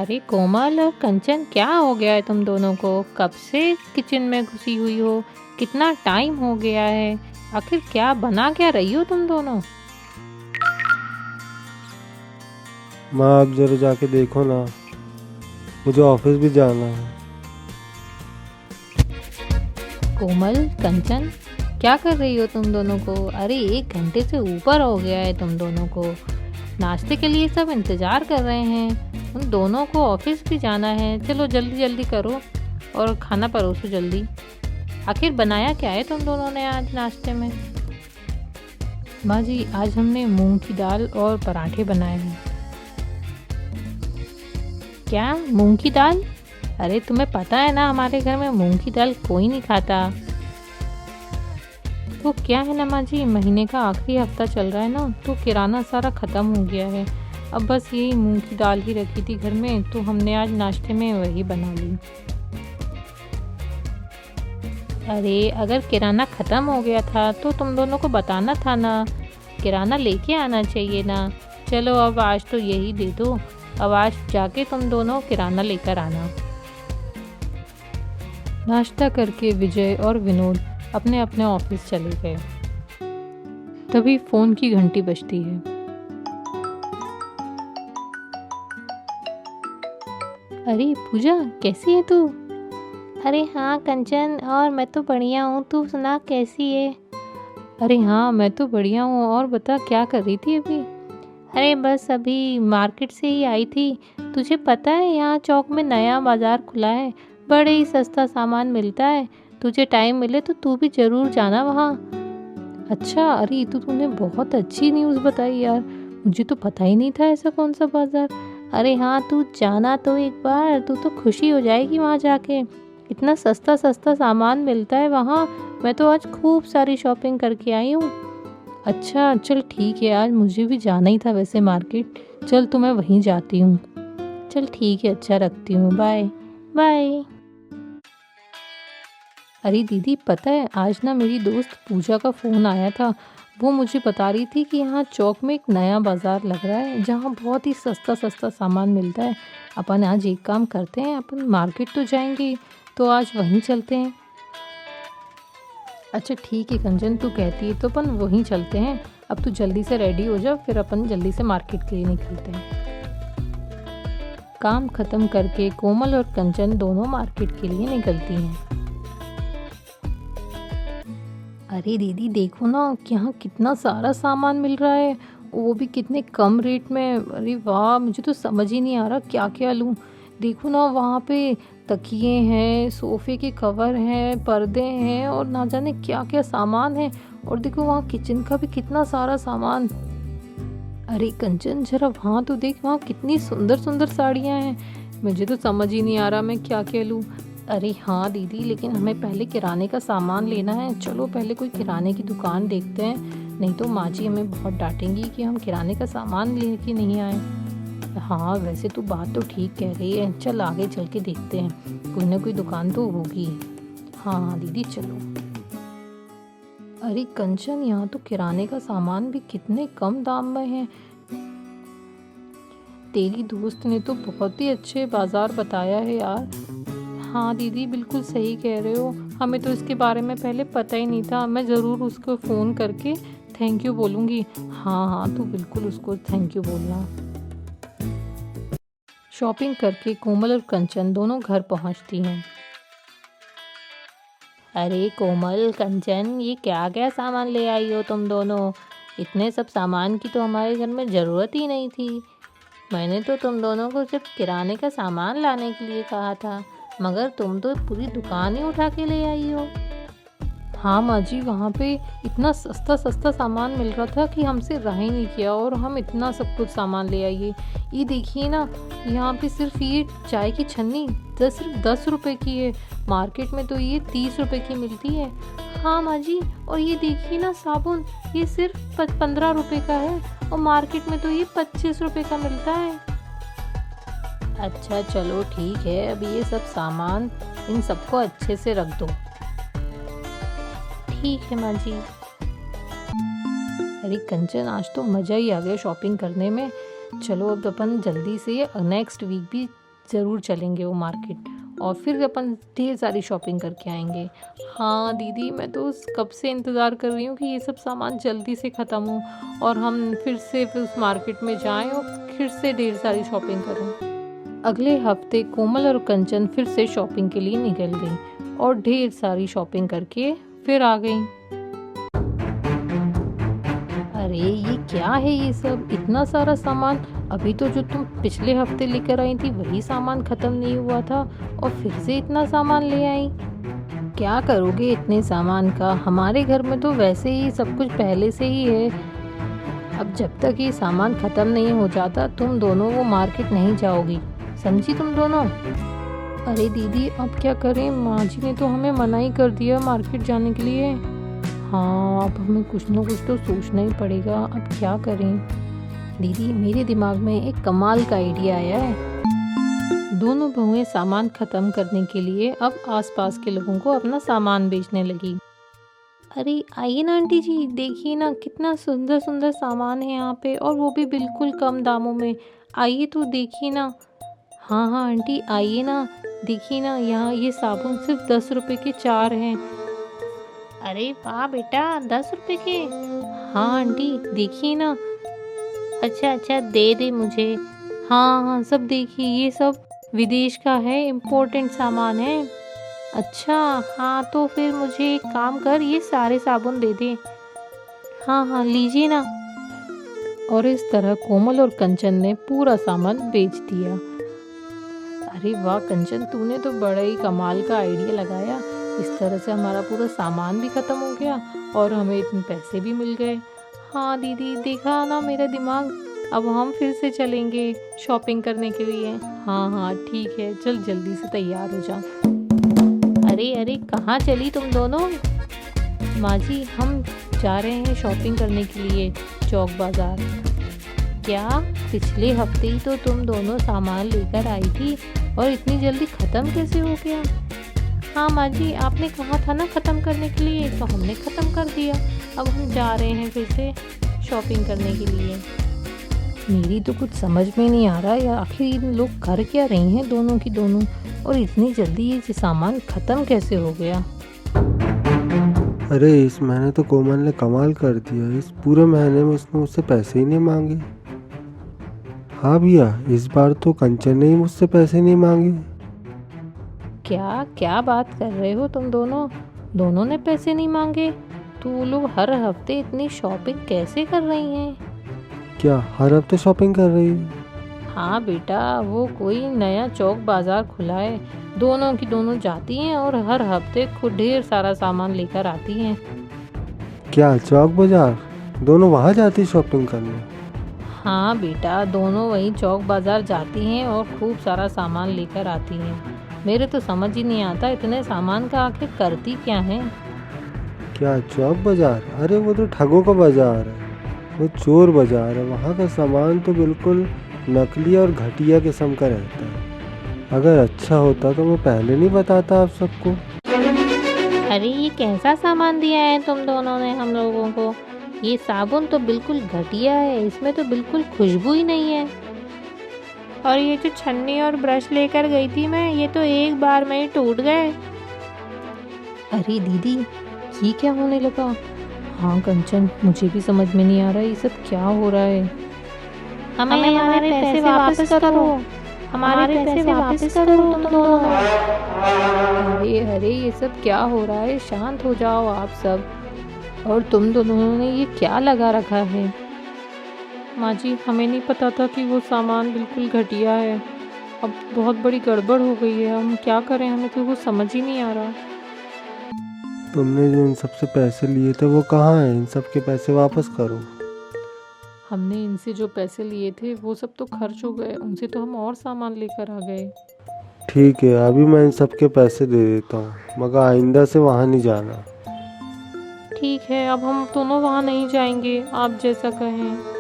अरे कोमल और कंचन, क्या हो गया है तुम दोनों को? कब से किचन में घुसी हुई हो? कितना टाइम हो गया है? आखिर क्या बना क्या रही हो तुम दोनों? माँ आप जरा जाके देखो ना, मुझे ऑफिस भी जाना है। कोमल, कंचन, क्या कर रही हो तुम दोनों को? अरे 1 घंटे से ऊपर हो गया है तुम दोनों को। नाश्ते के लिए सब इंतज़ार कर रहे हैं। उन दोनों को ऑफिस भी जाना है। चलो जल्दी जल्दी करो और खाना परोसो जल्दी। आखिर बनाया क्या है तुम दोनों ने आज नाश्ते में? माँ जी, आज हमने मूंग की दाल और पराठे बनाए हैं। क्या, मूंग की दाल? अरे तुम्हें पता है ना, हमारे घर में मूंग की दाल कोई नहीं खाता। तो क्या है ना माँ जी, महीने का आखिरी हफ्ता चल रहा है ना, तो किराना सारा ख़त्म हो गया है। अब बस यही मूंग की दाल ही रखी थी घर में, तो हमने आज नाश्ते में वही बना ली। अरे अगर किराना ख़त्म हो गया था तो तुम दोनों को बताना था ना, किराना लेके आना चाहिए ना। चलो अब आज तो यही दे दो। अब आज जाके तुम दोनों किराना लेकर आना। नाश्ता करके विजय और विनोद अपने अपने ऑफिस चले गए। तभी फोन की घंटी बजती है। अरे पूजा, कैसी है तू? अरे हाँ कंचन, और मैं तो बढ़िया हूँ। तू सुना, कैसी है? अरे हाँ, मैं तो बढ़िया हूँ। और बता, क्या कर रही थी अभी? अरे बस अभी मार्केट से ही आई थी। तुझे पता है यहाँ चौक में नया बाज़ार खुला है, बड़े ही सस्ता सामान मिलता है। तुझे टाइम मिले तो तू भी ज़रूर जाना वहाँ। अच्छा, अरे ये तो तूने बहुत अच्छी न्यूज़ बताई यार, मुझे तो पता ही नहीं था ऐसा कौन सा बाज़ार। अरे हाँ, तू जाना तो एक बार, तू तो खुशी हो जाएगी वहाँ जाके। इतना सस्ता सस्ता सामान मिलता है वहाँ। मैं तो आज खूब सारी शॉपिंग करके आई हूँ। अच्छा चल ठीक है, आज मुझे भी जाना ही था वैसे मार्केट। चल तो मैं वहीं जाती हूँ। चल ठीक है, अच्छा रखती हूँ, बाय बाय। अरे दीदी, पता है आज ना मेरी दोस्त पूजा का फ़ोन आया था। वो मुझे बता रही थी कि यहाँ चौक में एक नया बाज़ार लग रहा है जहाँ बहुत ही सस्ता सस्ता सामान मिलता है। अपन आज एक काम करते हैं, अपन मार्केट तो जाएंगे, तो आज वहीं चलते हैं। अच्छा ठीक है कंचन, तू कहती है तो अपन वहीं चलते हैं। अब तू जल्दी से रेडी हो जा, फिर अपन जल्दी से मार्केट के लिए निकलते हैं। काम खत्म करके कोमल और कंचन दोनों मार्केट के लिए निकलती हैं। अरे दीदी देखो ना, यहाँ कितना सारा सामान मिल रहा है, वो भी कितने कम रेट में। अरे वाह, मुझे तो समझ ही नहीं आ रहा क्या क्या लूँ। देखो ना, वहाँ पे तकिए हैं, सोफ़े के कवर हैं, पर्दे हैं, और ना जाने क्या क्या सामान है। और देखो वहाँ किचन का भी कितना सारा सामान। अरे कंचन, जरा वहाँ तो देख, वहाँ कितनी सुंदर सुंदर साड़ियाँ हैं। मुझे तो समझ ही नहीं आ रहा मैं क्या क्या लूँ। अरे हाँ दीदी, लेकिन हमें पहले किराने का सामान लेना है। चलो पहले कोई किराने की दुकान देखते हैं, नहीं तो माँ जी हमें बहुत डांटेंगी कि हम किराने का सामान लेके नहीं आए। हाँ वैसे तो बात तो ठीक कह रही है, चल आगे चल के देखते हैं, कोई ना कोई दुकान तो होगी। हाँ हाँ दीदी चलो। अरे कंचन, यहाँ तो किराने का सामान भी कितने कम दाम में है। तेरी दोस्त ने तो बहुत ही अच्छे बाज़ार बताया है यार। हाँ दीदी, बिल्कुल सही कह रहे हो, हमें तो इसके बारे में पहले पता ही नहीं था। मैं ज़रूर उसको फ़ोन करके थैंक यू बोलूँगी। हाँ हाँ, तू बिल्कुल उसको थैंक यू बोलना। शॉपिंग करके कोमल और कंचन दोनों घर पहुँचती हैं। अरे कोमल, कंचन, ये क्या क्या सामान ले आई हो तुम दोनों? इतने सब सामान की तो हमारे घर में ज़रूरत ही नहीं थी। मैंने तो तुम दोनों को सिर्फ किराने का सामान लाने के लिए कहा था, मगर तुम तो पूरी दुकान ही उठा के ले आई हो। हाँ माँ जी, वहाँ पे इतना सस्ता सस्ता सामान मिल रहा था कि हमसे रह ही नहीं किया, और हम इतना सब कुछ सामान ले आइए। ये देखिए ना, यहाँ पे सिर्फ ये चाय की छन्नी सिर्फ 10 रुपए की है। मार्केट में तो ये 30 रुपए की मिलती है। हाँ माँ जी, और ये देखिए ना साबुन, ये सिर्फ 15 रुपए का है, और मार्केट में तो ये 25 रुपए का मिलता है। अच्छा चलो ठीक है, अब ये सब सामान इन सबको अच्छे से रख दो। ठीक है माँ जी। अरे कंचन, आज तो मज़ा ही आ गया शॉपिंग करने में। चलो अब अपन जल्दी से नेक्स्ट वीक भी ज़रूर चलेंगे वो मार्केट और फिर अपन ढेर सारी शॉपिंग करके आएंगे। हाँ दीदी, मैं तो कब से इंतज़ार कर रही हूँ कि ये सब सामान जल्दी से ख़त्म हो और हम फिर से उस मार्केट में जाएं और फिर से ढेर सारी शॉपिंग करें। अगले हफ्ते कोमल और कंचन फिर से शॉपिंग के लिए निकल गई और ढेर सारी शॉपिंग करके फिर आ गई। अरे ये क्या है, ये सब इतना सारा सामान? अभी तो जो तुम पिछले हफ्ते लेकर आई थी वही सामान ख़त्म नहीं हुआ था और फिर से इतना सामान ले आई। क्या करोगे इतने सामान का? हमारे घर में तो वैसे ही सब कुछ पहले से ही है। अब जब तक ये सामान ख़त्म नहीं हो जाता तुम दोनों वो मार्केट नहीं जाओगी, समझी तुम दोनों? अरे दीदी, अब क्या करें? माँ जी ने तो हमें मना ही कर दिया मार्केट जाने के लिए। हाँ, अब हमें कुछ ना कुछ तो सोचना ही पड़ेगा, अब क्या करें? दीदी, मेरे दिमाग में एक कमाल का आइडिया आया है। दोनों बहुएं सामान ख़त्म करने के लिए अब आसपास के लोगों को अपना सामान बेचने लगी। अरे आइए ना आंटी जी, देखिए ना कितना सुंदर सुंदर सामान है यहाँ पे और वो भी बिल्कुल कम दामों में। आइए तो देखिए ना। हाँ हाँ आंटी, आइए ना, देखिए ना, यहाँ ये साबुन सिर्फ 10 रुपए के 4 हैं। अरे वाह बेटा, 10 रुपए के? हाँ आंटी, देखिए ना। अच्छा, दे मुझे। हाँ हाँ, सब देखिए, ये सब विदेश का है, इम्पोर्टेंट सामान है। अच्छा हाँ, तो फिर मुझे एक काम कर, ये सारे साबुन दे दे। हाँ हाँ, लीजिए ना। और इस तरह कोमल और कंचन ने पूरा सामान बेच दिया। अरे वाह कंचन, तूने तो बड़ा ही कमाल का आइडिया लगाया। इस तरह से हमारा पूरा सामान भी ख़त्म हो गया और हमें इतने पैसे भी मिल गए। हाँ दीदी, देखा ना मेरा दिमाग। अब हम फिर से चलेंगे शॉपिंग करने के लिए। हाँ ठीक है, चल जल्दी से तैयार हो जा। अरे कहाँ चली तुम दोनों? माँ जी, हम जा रहे हैं शॉपिंग करने के लिए चौक बाज़ार। क्या पिछले हफ्ते ही तो तुम दोनों सामान लेकर आई थी और इतनी जल्दी ख़त्म कैसे हो गया? हाँ माँ जी, आपने कहा था ना ख़त्म करने के लिए, तो हमने ख़त्म कर दिया। अब हम जा रहे हैं फिर से शॉपिंग करने के लिए। मेरी तो कुछ समझ में नहीं आ रहा है, आखिर इन लोग कर क्या रही हैं दोनों की दोनों, और इतनी जल्दी ये सामान ख़त्म कैसे हो गया? अरे इस महीने तो कोमल ने कमाल कर दिया, इस पूरे महीने में उसने मुझसे पैसे ही नहीं मांगे। हाँ भैया, इस बार तो कंचन ने ही मुझसे पैसे नहीं मांगे। क्या बात कर रहे हो तुम दोनों ने पैसे नहीं मांगे? तो लोग हर हफ्ते इतनी शॉपिंग कैसे कर रही हैं? क्या हर हफ्ते शॉपिंग कर रही है? हाँ बेटा, वो कोई नया चौक बाज़ार खुला है, दोनों की दोनों जाती हैं और हर हफ्ते खुद ढेर सारा सामान लेकर आती हैं। क्या चौक बाजार? दोनों वहाँ जाती शॉपिंग करने? हाँ बेटा, दोनों वही चौक बाज़ार जाती हैं और खूब सारा सामान लेकर आती हैं। मेरे तो समझ ही नहीं आता इतने सामान का आखिर करती क्या हैं। क्या चौक बाजार? अरे वो तो ठगों का बाजार है, वो चोर बाजार है। वहाँ का सामान तो बिल्कुल नकली और घटिया किस्म का रहता है। अगर अच्छा होता तो मैं पहले नहीं बताता आप सबको। अरे ये कैसा सामान दिया है तुम दोनों ने हम लोगों को? ये साबुन तो बिल्कुल घटिया है, इसमें तो बिल्कुल खुशबू ही नहीं है। और ये जो छन्नी और ब्रश लेकर गई थी मैं, ये तो एक बार में ही टूट गए। अरे दीदी, ये क्या होने लगा? हाँ कंचन, मुझे भी समझ में नहीं आ रहा ये सब क्या हो रहा है। हमें हमारे पैसे वापस करो, हमारे पैसे वापस करो तुम दोनों। अरे ये सब क्या हो रहा है? शांत हो जाओ आप सब। और तुम दोनों ने ये क्या लगा रखा है? माँ जी, हमें नहीं पता था कि वो सामान बिल्कुल घटिया है। अब बहुत बड़ी गड़बड़ हो गई है, हम क्या करें? हमें तो वो समझ ही नहीं आ रहा। तुमने जो इन सबसे पैसे लिए थे वो कहाँ हैं? इन सब के पैसे वापस करो। हमने इनसे जो पैसे लिए थे वो सब तो खर्च हो गए, उनसे तो हम और सामान लेकर आ गए। ठीक है, अभी मैं इन सब के पैसे दे देता हूँ, मगर आइंदा से वहाँ नहीं जाना। ठीक है, अब हम दोनों वहाँ नहीं जाएंगे, आप जैसा कहें।